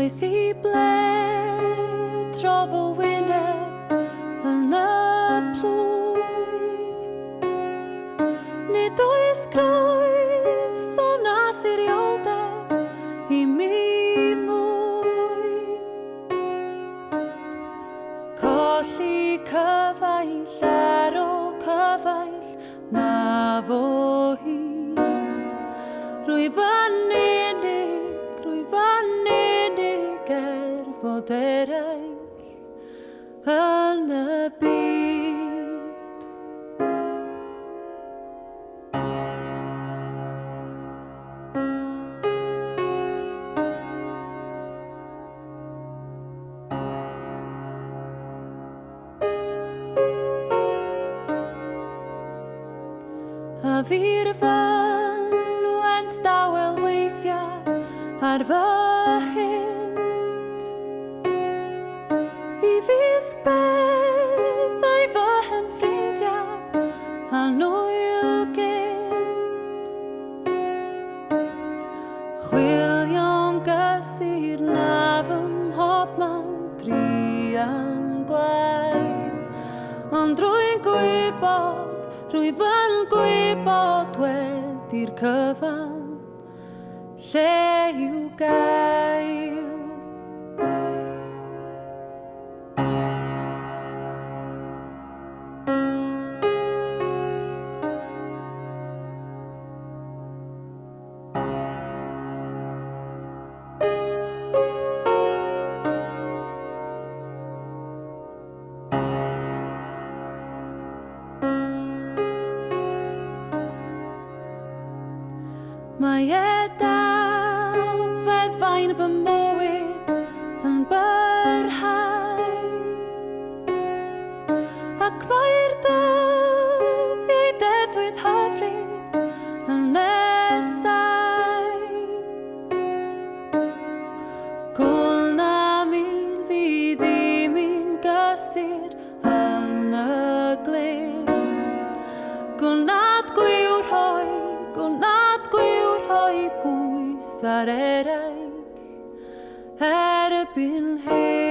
Roedd hi ble trof o wyneb yn y plwy. Nid oes groes o nasurioldeb i mi mwy. Colli cyfaill ar ôl cyfaill na fo hi. Rwyf yn unig fod eraill yn y byd. A fi'r fynwent dawel weithiau ar fy hynt. I fisg beddau fy hen ffrindiau a nwyl gynt. Chwilio'n gysur na fy mhobman drian gwael. Ond rwy'n gwybod wedi'r cyfan lle i'w gael. Mae dafedd fain fy mywyd yn byrhau, ac mae'r dyddiau derdwydd hyfryd yn nesau. Gwl na mi'n fydd i mi'n gysur yn y glyn. Gwl nad gwyw rhoi pwys ar eraill erbyn hyn.